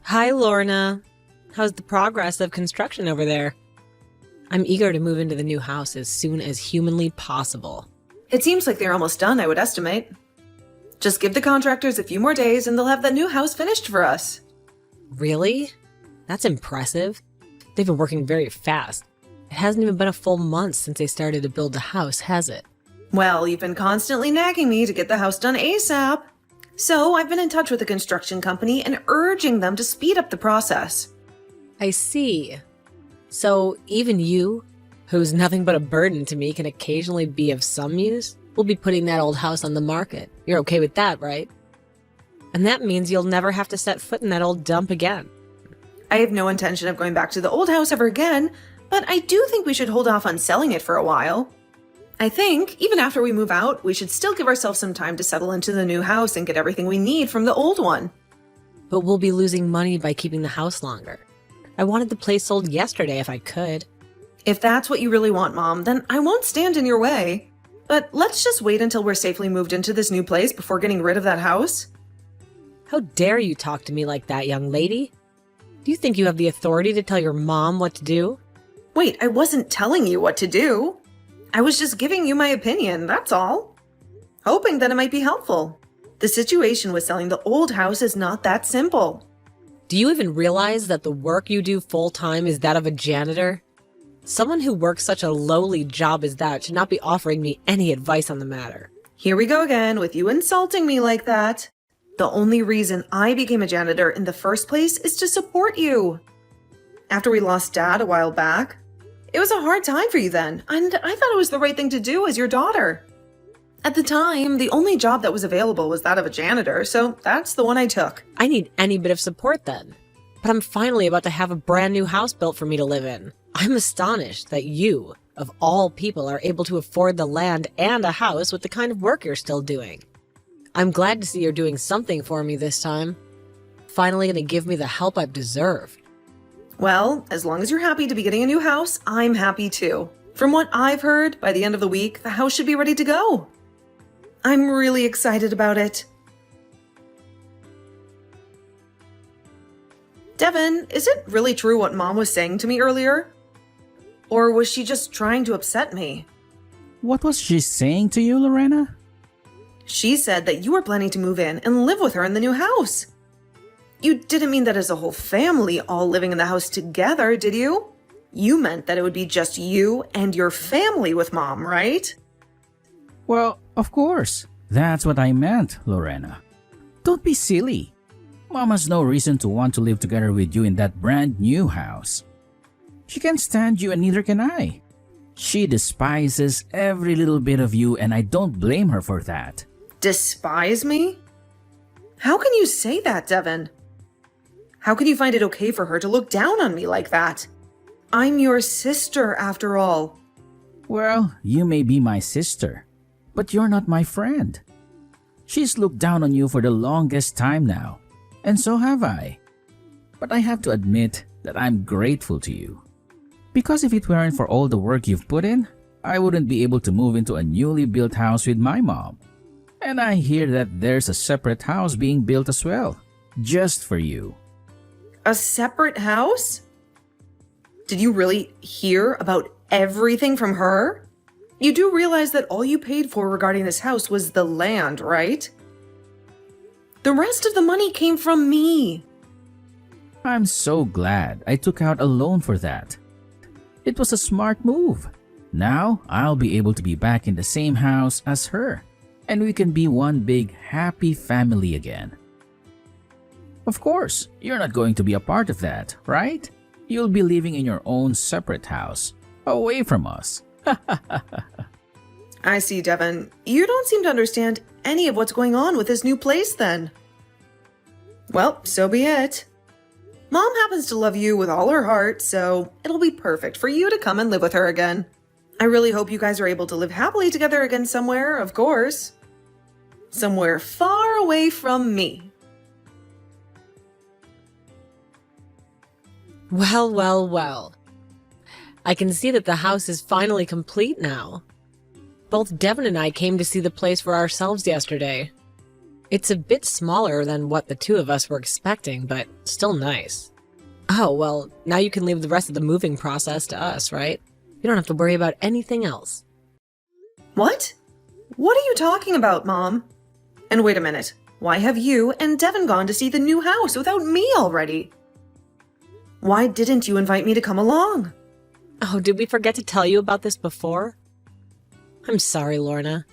Hi, Lorna. How's the progress of construction over there? I'm eager to move into the new house as soon as humanly possible. It seems like they're almost done, I would estimate. Just give the contractors a few more days and they'll have that new house finished for us. Really? That's impressive. They've been working very fast. It hasn't even been a full month since they started to build the house, has it? Well, you've been constantly nagging me to get the house done ASAP. So I've been in touch with the construction company and urging them to speed up the process. I see. So even you, who's nothing but a burden to me, can occasionally be of some use? We'll be putting that old house on the market. You're okay with that, right? And that means you'll never have to set foot in that old dump again. I have no intention of going back to the old house ever again, but I do think we should hold off on selling it for a while. I think, even after we move out, we should still give ourselves some time to settle into the new house and get everything we need from the old one. But we'll be losing money by keeping the house longer. I wanted the place sold yesterday if I could. If that's what you really want, Mom, then I won't stand in your way. But let's just wait until we're safely moved into this new place before getting rid of that house. How dare you talk to me like that, young lady? Do you think you have the authority to tell your mom what to do? Wait, I wasn't telling you what to do. I was just giving you my opinion, that's all. Hoping that it might be helpful. The situation with selling the old house is not that simple. Do you even realize that the work you do full-time is that of a janitor? Someone who works such a lowly job as that should not be offering me any advice on the matter. Here we go again with you insulting me like that. The only reason I became a janitor in the first place is to support you. After we lost Dad a while back, it was a hard time for you then, and I thought it was the right thing to do as your daughter. At the time, the only job that was available was that of a janitor, so that's the one I took. I need any bit of support then. But I'm finally about to have a brand new house built for me to live in. I'm astonished that you, of all people, are able to afford the land and a house with the kind of work you're still doing. I'm glad to see you're doing something for me this time. Finally gonna give me the help I've deserved. Well, as long as you're happy to be getting a new house, I'm happy too. From what I've heard, by the end of the week, the house should be ready to go. I'm really excited about it. Devin, is it really true what Mom was saying to me earlier? Or was she just trying to upset me? What was she saying to you, Lorena? She said that you were planning to move in and live with her in the new house. You didn't mean that as a whole family all living in the house together, did you? You meant that it would be just you and your family with Mom, right? Well, of course. That's what I meant, Lorena. Don't be silly. Mom has no reason to want to live together with you in that brand new house. She can't stand you and neither can I. She despises every little bit of you and I don't blame her for that. Despise me? How can you say that, Devin? How can you find it okay for her to look down on me like that? I'm your sister, after all. Well, you may be my sister, but you're not my friend. She's looked down on you for the longest time now, and so have I. But I have to admit that I'm grateful to you. Because if it weren't for all the work you've put in, I wouldn't be able to move into a newly built house with my mom. And I hear that there's a separate house being built as well, just for you. A separate house? Did you really hear about everything from her? You do realize that all you paid for regarding this house was the land, right? The rest of the money came from me. I'm so glad I took out a loan for that. It was a smart move. Now I'll be able to be back in the same house as her, and we can be one big happy family again. Of course, you're not going to be a part of that, right? You'll be living in your own separate house, away from us. I see, Devin. You don't seem to understand any of what's going on with this new place then. Well, so be it. Mom happens to love you with all her heart, so it'll be perfect for you to come and live with her again. I really hope you guys are able to live happily together again somewhere, of course. Somewhere far away from me. Well, well, well. I can see that the house is finally complete now. Both Devin and I came to see the place for ourselves yesterday. It's a bit smaller than what the two of us were expecting, but still nice. Oh, well, now you can leave the rest of the moving process to us, right? You don't have to worry about anything else. What? What are you talking about, Mom? And wait a minute. Why have you and Devin gone to see the new house without me already? Why didn't you invite me to come along? Oh, did we forget to tell you about this before? I'm sorry, Lorna,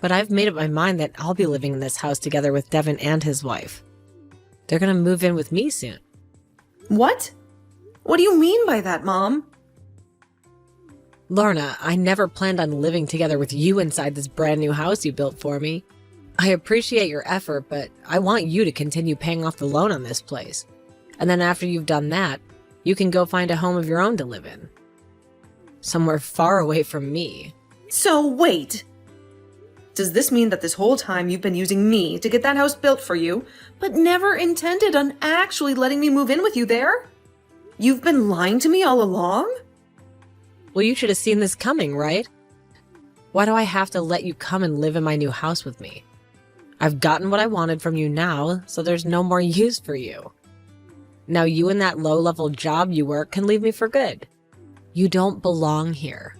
but I've made up my mind that I'll be living in this house together with Devin and his wife. They're gonna move in with me soon. What? What do you mean by that, Mom? Lorna, I never planned on living together with you inside this brand new house you built for me. I appreciate your effort, but I want you to continue paying off the loan on this place. And then after you've done that, you can go find a home of your own to live in. Somewhere far away from me. So wait. Does this mean that this whole time you've been using me to get that house built for you, but never intended on actually letting me move in with you there? You've been lying to me all along? Well, you should have seen this coming, right? Why do I have to let you come and live in my new house with me? I've gotten what I wanted from you now, so there's no more use for you. Now you and that low-level job you work can leave me for good. You don't belong here.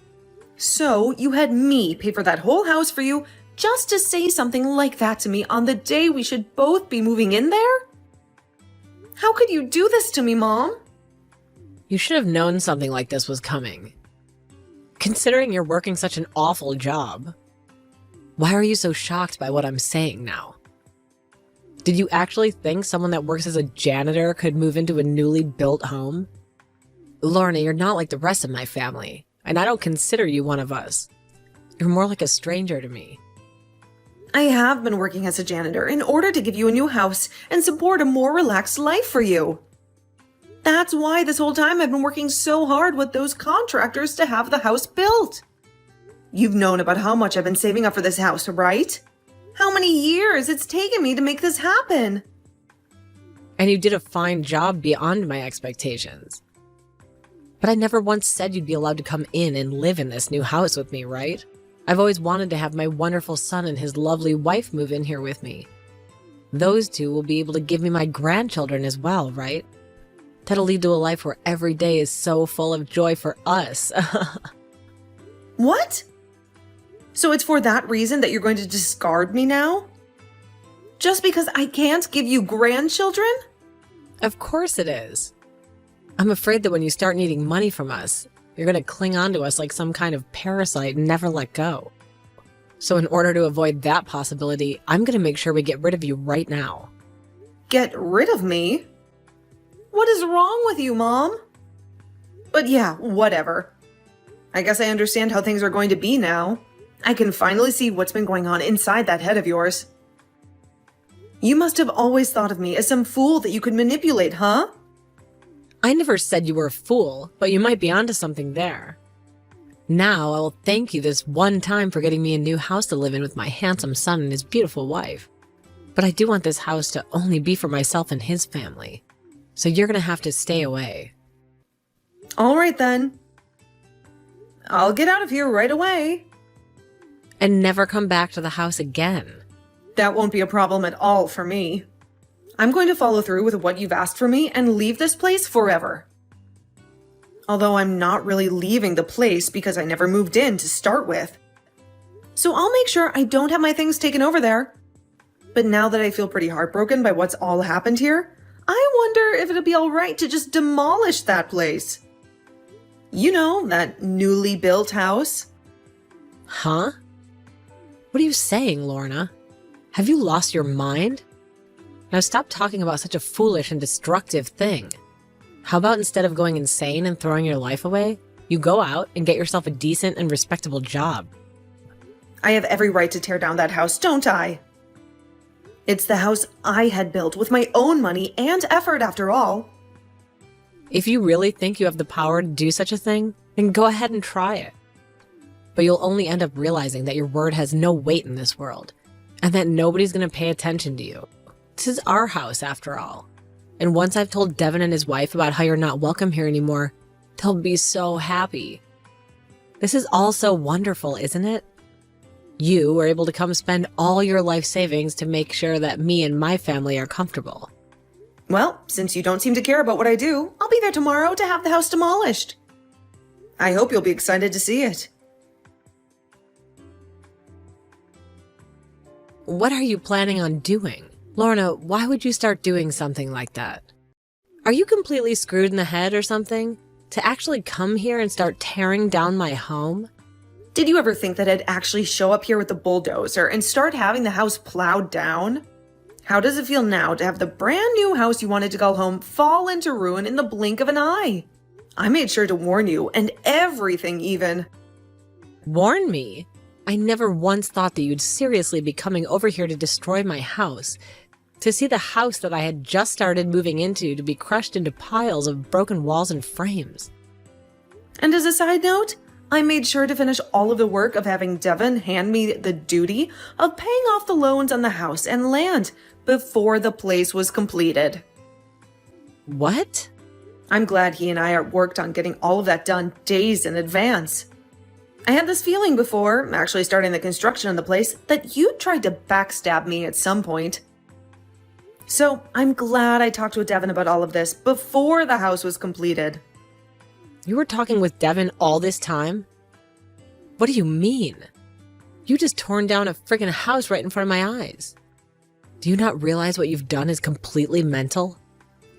So you had me pay for that whole house for you just to say something like that to me on the day we should both be moving in there? How could you do this to me, Mom? You should have known something like this was coming. Considering you're working such an awful job. Why are you so shocked by what I'm saying now? Did you actually think someone that works as a janitor could move into a newly built home? Lorna, you're not like the rest of my family, and I don't consider you one of us. You're more like a stranger to me. I have been working as a janitor in order to give you a new house and support a more relaxed life for you. That's why this whole time I've been working so hard with those contractors to have the house built. You've known about how much I've been saving up for this house, right? How many years it's taken me to make this happen. And you did a fine job beyond my expectations. But I never once said you'd be allowed to come in and live in this new house with me, right? I've always wanted to have my wonderful son and his lovely wife move in here with me. Those two will be able to give me my grandchildren as well, right? That'll lead to a life where every day is so full of joy for us. What? So it's for that reason that you're going to discard me now? Just because I can't give you grandchildren? Of course it is. I'm afraid that when you start needing money from us, you're going to cling on to us like some kind of parasite and never let go. So in order to avoid that possibility, I'm going to make sure we get rid of you right now. Get rid of me? What is wrong with you, Mom? But yeah, whatever. I guess I understand how things are going to be now. I can finally see what's been going on inside that head of yours. You must have always thought of me as some fool that you could manipulate, huh? I never said you were a fool, but you might be onto something there. Now I will thank you this one time for getting me a new house to live in with my handsome son and his beautiful wife. But I do want this house to only be for myself and his family. So you're gonna have to stay away. All right then. I'll get out of here right away. And never come back to the house again. That won't be a problem at all for me. I'm going to follow through with what you've asked for me and leave this place forever. Although I'm not really leaving the place because I never moved in to start with. So I'll make sure I don't have my things taken over there. But now that I feel pretty heartbroken by what's all happened here, I wonder if it'll be alright to just demolish that place. You know, that newly built house. Huh? What are you saying, Lorna? Have you lost your mind? Now stop talking about such a foolish and destructive thing. How about instead of going insane and throwing your life away, you go out and get yourself a decent and respectable job? I have every right to tear down that house, don't I? It's the house I had built with my own money and effort after all. If you really think you have the power to do such a thing, then go ahead and try it. But you'll only end up realizing that your word has no weight in this world, and that nobody's going to pay attention to you. This is our house, after all. And once I've told Devin and his wife about how you're not welcome here anymore, they'll be so happy. This is all so wonderful, isn't it? You were able to come spend all your life savings to make sure that me and my family are comfortable. Well, since you don't seem to care about what I do, I'll be there tomorrow to have the house demolished. I hope you'll be excited to see it. What are you planning on doing? Lorna, why would you start doing something like that? Are you completely screwed in the head or something? To actually come here and start tearing down my home? Did you ever think that I'd actually show up here with the bulldozer and start having the house plowed down? How does it feel now to have the brand new house you wanted to call home fall into ruin in the blink of an eye? I made sure to warn you, and everything even. Warn me? I never once thought that you'd seriously be coming over here to destroy my house. To see the house that I had just started moving into to be crushed into piles of broken walls and frames. And as a side note, I made sure to finish all of the work of having Devin hand me the duty of paying off the loans on the house and land before the place was completed. What? I'm glad he and I worked on getting all of that done days in advance. I had this feeling before actually starting the construction of the place that you tried to backstab me at some point. So I'm glad I talked with Devin about all of this before the house was completed. You were talking with Devin all this time? What do you mean? You just torn down a friggin' house right in front of my eyes. Do you not realize what you've done is completely mental?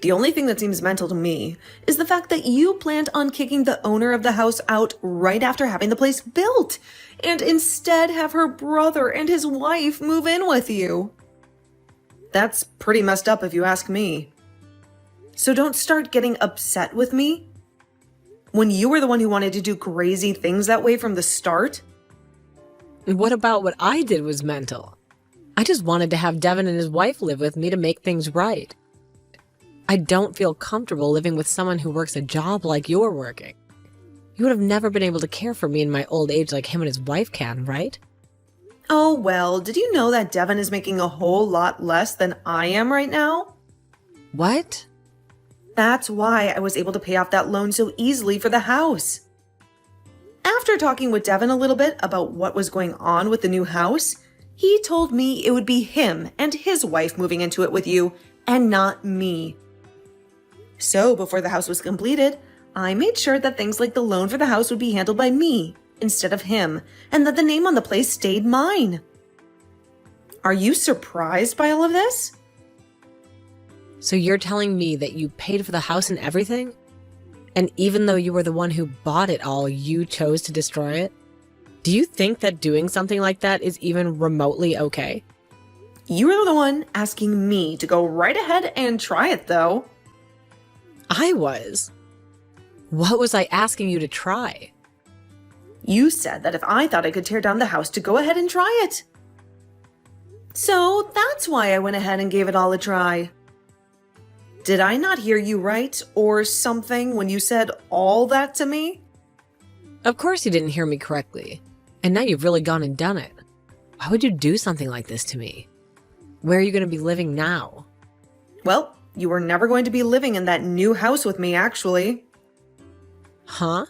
The only thing that seems mental to me is the fact that you planned on kicking the owner of the house out right after having the place built, and instead have her brother and his wife move in with you. That's pretty messed up if you ask me. So don't start getting upset with me when you were the one who wanted to do crazy things that way from the start. What about what I did was mental? I just wanted to have Devin and his wife live with me to make things right. I don't feel comfortable living with someone who works a job like you're working. You would have never been able to care for me in my old age like him and his wife can, right? Oh, well, did you know that Devin is making a whole lot less than I am right now? What? That's why I was able to pay off that loan so easily for the house. After talking with Devin a little bit about what was going on with the new house, he told me it would be him and his wife moving into it with you, and not me. So before the house was completed, I made sure that things like the loan for the house would be handled by me instead of him, and that the name on the place stayed mine. Are you surprised by all of this? So you're telling me that you paid for the house and everything? And even though you were the one who bought it all, you chose to destroy it? Do you think that doing something like that is even remotely okay? You were the one asking me to go right ahead and try it, though. I was. What was I asking you to try? You said that if I thought I could tear down the house, to go ahead and try it. So that's why I went ahead and gave it all a try. Did I not hear you right or something when you said all that to me? Of course you didn't hear me correctly. And now you've really gone and done it. Why would you do something like this to me? Where are you going to be living now? Well, you were never going to be living in that new house with me, actually. Huh?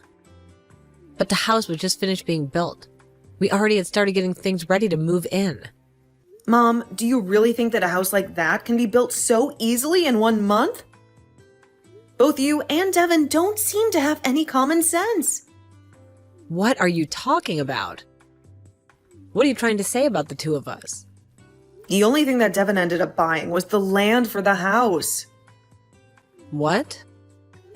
But the house was just finished being built. We already had started getting things ready to move in. Mom, do you really think that a house like that can be built so easily in 1 month? Both you and Devin don't seem to have any common sense. What are you talking about? What are you trying to say about the two of us? The only thing that Devin ended up buying was the land for the house. What?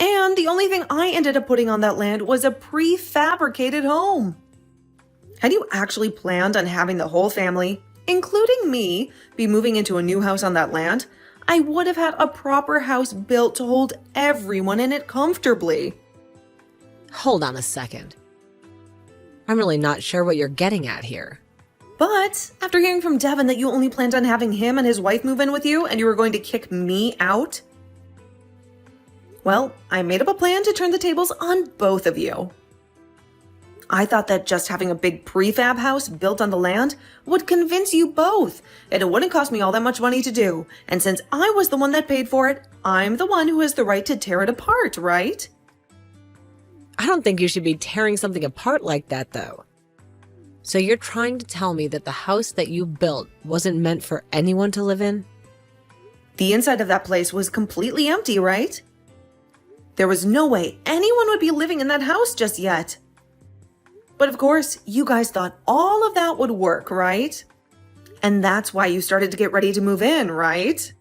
And the only thing I ended up putting on that land was a prefabricated home. Had you actually planned on having the whole family, including me, be moving into a new house on that land, I would have had a proper house built to hold everyone in it comfortably. Hold on a second. I'm really not sure what you're getting at here. But after hearing from Devin that you only planned on having him and his wife move in with you and you were going to kick me out, well, I made up a plan to turn the tables on both of you. I thought that just having a big prefab house built on the land would convince you both, and it wouldn't cost me all that much money to do. And since I was the one that paid for it, I'm the one who has the right to tear it apart, right? I don't think you should be tearing something apart like that, though. So you're trying to tell me that the house that you built wasn't meant for anyone to live in? The inside of that place was completely empty, right? There was no way anyone would be living in that house just yet. But of course, you guys thought all of that would work, right? And that's why you started to get ready to move in, right?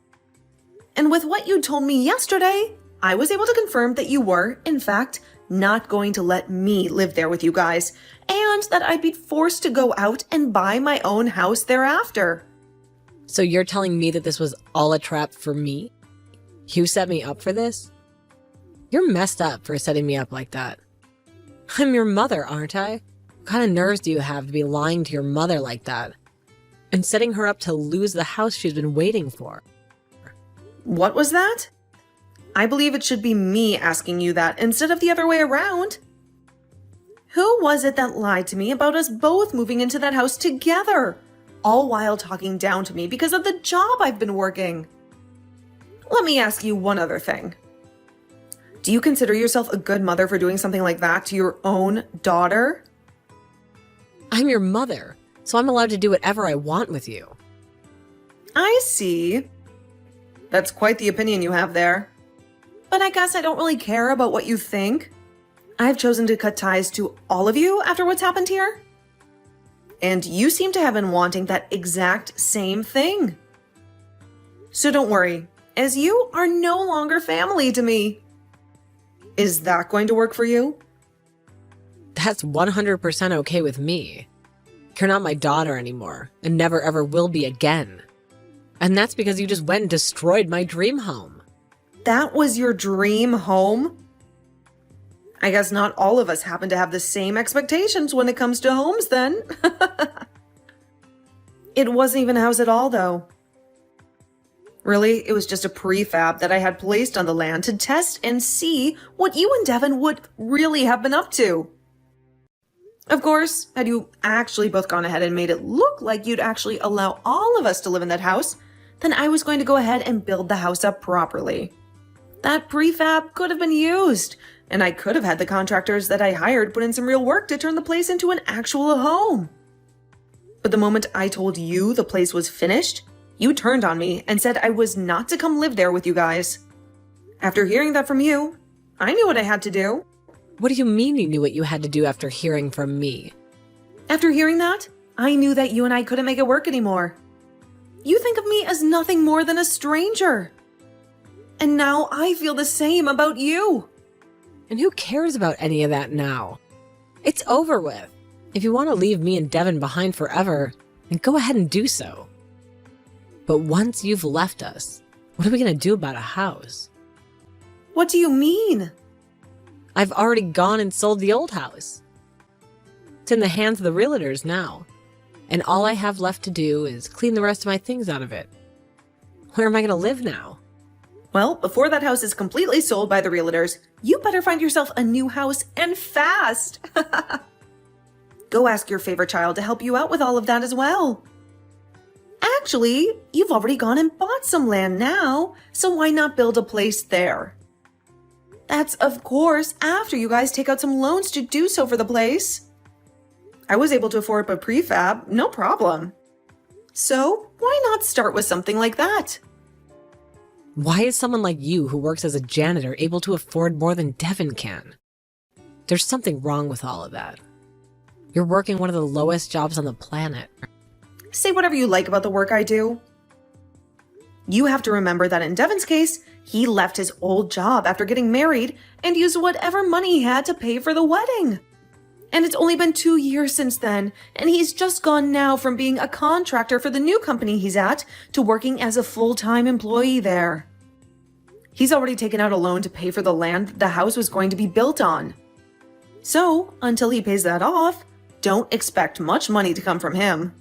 And with what you told me yesterday, I was able to confirm that you were, in fact, not going to let me live there with you guys, and that I'd be forced to go out and buy my own house thereafter. So you're telling me that this was all a trap for me? You set me up for this? You're messed up for setting me up like that. I'm your mother, aren't I? What kind of nerves do you have to be lying to your mother like that? And setting her up to lose the house she's been waiting for? What was that? I believe it should be me asking you that instead of the other way around. Who was it that lied to me about us both moving into that house together, all while talking down to me because of the job I've been working? Let me ask you one other thing. Do you consider yourself a good mother for doing something like that to your own daughter? I'm your mother, so I'm allowed to do whatever I want with you. I see. That's quite the opinion you have there. But I guess I don't really care about what you think. I've chosen to cut ties to all of you after what's happened here. And you seem to have been wanting that exact same thing. So don't worry, as you are no longer family to me. Is that going to work for you? That's 100% okay with me. You're not my daughter anymore, and never ever will be again. And that's because you just went and destroyed my dream home. That was your dream home? I guess not all of us happen to have the same expectations when it comes to homes then. It wasn't even a house at all though. Really, it was just a prefab that I had placed on the land to test and see what you and Devin would really have been up to. Of course, had you actually both gone ahead and made it look like you'd actually allow all of us to live in that house, then I was going to go ahead and build the house up properly. That prefab could have been used, and I could have had the contractors that I hired put in some real work to turn the place into an actual home. But the moment I told you the place was finished, you turned on me and said I was not to come live there with you guys. After hearing that from you, I knew what I had to do. What do you mean you knew what you had to do after hearing from me? After hearing that, I knew that you and I couldn't make it work anymore. You think of me as nothing more than a stranger. And now I feel the same about you. And who cares about any of that now? It's over with. If you want to leave me and Devin behind forever, then go ahead and do so. But once you've left us, what are we going to do about a house? What do you mean? I've already gone and sold the old house. It's in the hands of the realtors now, and all I have left to do is clean the rest of my things out of it. Where am I going to live now? Well, before that house is completely sold by the realtors, you better find yourself a new house and fast. Go ask your favorite child to help you out with all of that as well. Actually, you've already gone and bought some land now, so why not build a place there? That's, of course, after you guys take out some loans to do so for the place. I was able to afford a prefab, no problem. So, why not start with something like that? Why is someone like you who works as a janitor able to afford more than Devin can? There's something wrong with all of that. You're working one of the lowest jobs on the planet. Say whatever you like about the work I do. You have to remember that in Devin's case, he left his old job after getting married and used whatever money he had to pay for the wedding. And it's only been 2 years since then, and he's just gone now from being a contractor for the new company he's at to working as a full-time employee there. He's already taken out a loan to pay for the land the house was going to be built on. So, until he pays that off, don't expect much money to come from him.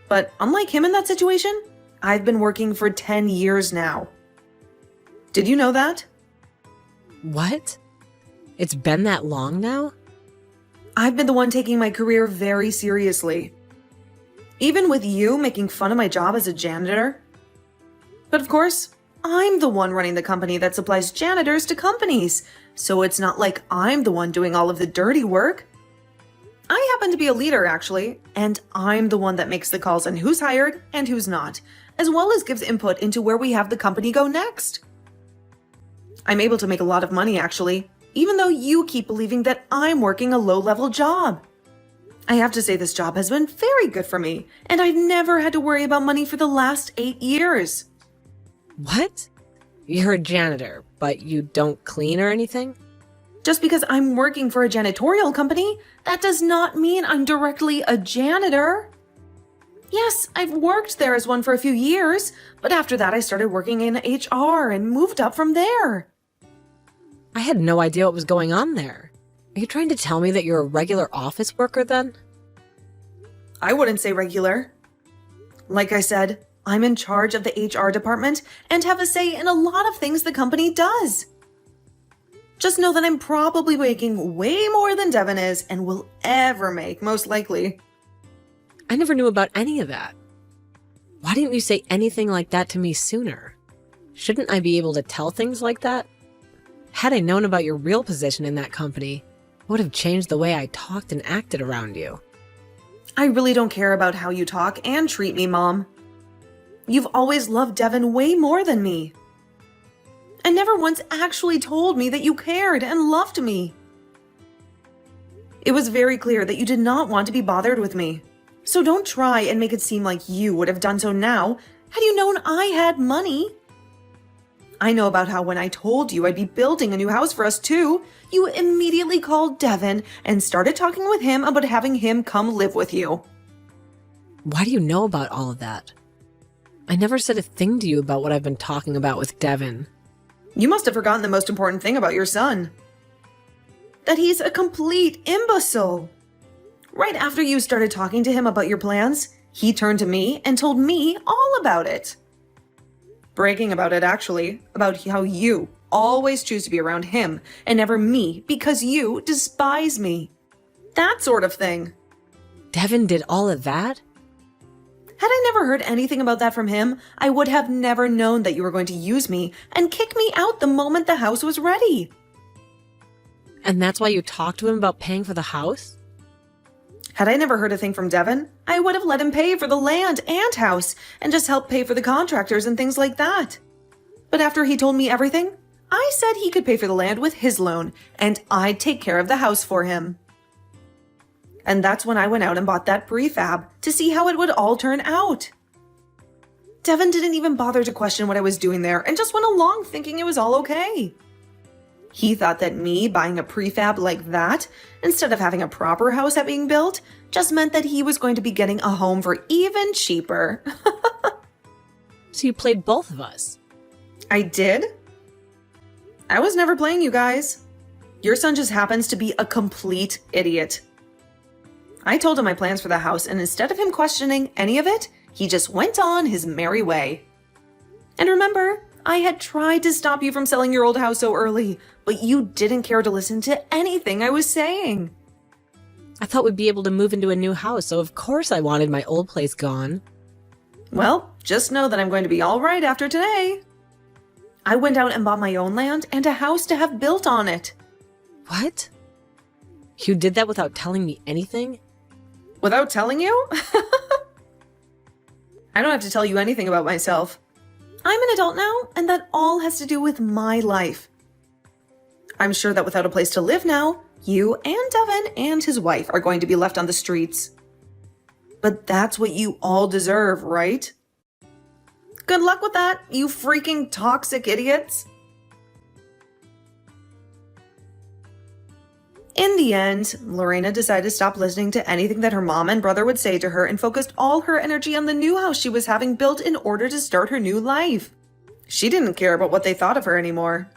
But unlike him in that situation, I've been working for 10 years now. Did you know that? What? It's been that long now? I've been the one taking my career very seriously. Even with you making fun of my job as a janitor. But of course, I'm the one running the company that supplies janitors to companies, so it's not like I'm the one doing all of the dirty work. I happen to be a leader, actually, and I'm the one that makes the calls on who's hired and who's not, as well as gives input into where we have the company go next. I'm able to make a lot of money, actually, even though you keep believing that I'm working a low-level job. I have to say this job has been very good for me, and I've never had to worry about money for the last 8 years. What? You're a janitor, but you don't clean or anything? Just because I'm working for a janitorial company, that does not mean I'm directly a janitor. Yes, I've worked there as one for a few years, but after that I started working in HR and moved up from there. I had no idea what was going on there. Are you trying to tell me that you're a regular office worker then? I wouldn't say regular. Like I said, I'm in charge of the HR department and have a say in a lot of things the company does. Just know that I'm probably making way more than Devin is and will ever make, most likely. I never knew about any of that. Why didn't you say anything like that to me sooner? Shouldn't I be able to tell things like that? Had I known about your real position in that company, it would have changed the way I talked and acted around you. I really don't care about how you talk and treat me, Mom. You've always loved Devin way more than me. And never once actually told me that you cared and loved me. It was very clear that you did not want to be bothered with me. So don't try and make it seem like you would have done so now had you known I had money. I know about how when I told you I'd be building a new house for us too, you immediately called Devin and started talking with him about having him come live with you. Why do you know about all of that? I never said a thing to you about what I've been talking about with Devin. You must have forgotten the most important thing about your son. That he's a complete imbecile. Right after you started talking to him about your plans, he turned to me and told me all about it. Bragging about it, actually, about how you always choose to be around him and never me because you despise me. That sort of thing. Devin did all of that? Had I never heard anything about that from him, I would have never known that you were going to use me and kick me out the moment the house was ready. And that's why you talked to him about paying for the house? Had I never heard a thing from Devin, I would have let him pay for the land and house and just help pay for the contractors and things like that. But after he told me everything, I said he could pay for the land with his loan and I'd take care of the house for him. And that's when I went out and bought that prefab to see how it would all turn out. Devin didn't even bother to question what I was doing there and just went along thinking it was all okay. He thought that me buying a prefab like that, instead of having a proper house being built, just meant that he was going to be getting a home for even cheaper. So you played both of us. I did? I was never playing you guys. Your son just happens to be a complete idiot. I told him my plans for the house, and instead of him questioning any of it, he just went on his merry way. And remember, I had tried to stop you from selling your old house so early, but you didn't care to listen to anything I was saying. I thought we'd be able to move into a new house, so of course I wanted my old place gone. Well, just know that I'm going to be all right after today. I went out and bought my own land and a house to have built on it. What? You did that without telling me anything? Without telling you? I don't have to tell you anything about myself. I'm an adult now, and that all has to do with my life. I'm sure that without a place to live now, you and Devin and his wife are going to be left on the streets. But that's what you all deserve, right? Good luck with that, you freaking toxic idiots. In the end, Lorena decided to stop listening to anything that her mom and brother would say to her and focused all her energy on the new house she was having built in order to start her new life. She didn't care about what they thought of her anymore.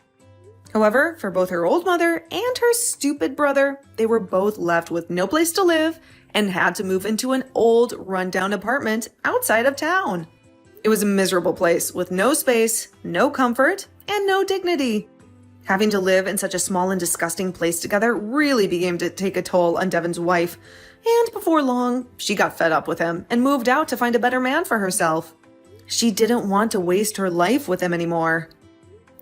However, for both her old mother and her stupid brother, they were both left with no place to live and had to move into an old, rundown apartment outside of town. It was a miserable place with no space, no comfort, and no dignity. Having to live in such a small and disgusting place together really began to take a toll on Devin's wife, and before long, she got fed up with him and moved out to find a better man for herself. She didn't want to waste her life with him anymore.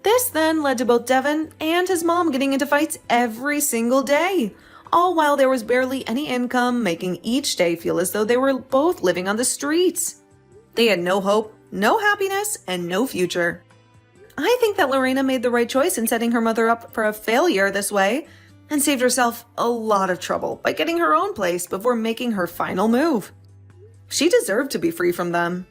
This then led to both Devin and his mom getting into fights every single day, all while there was barely any income, making each day feel as though they were both living on the streets. They had no hope, no happiness, and no future. I think that Lorena made the right choice in setting her mother up for a failure this way, and saved herself a lot of trouble by getting her own place before making her final move. She deserved to be free from them.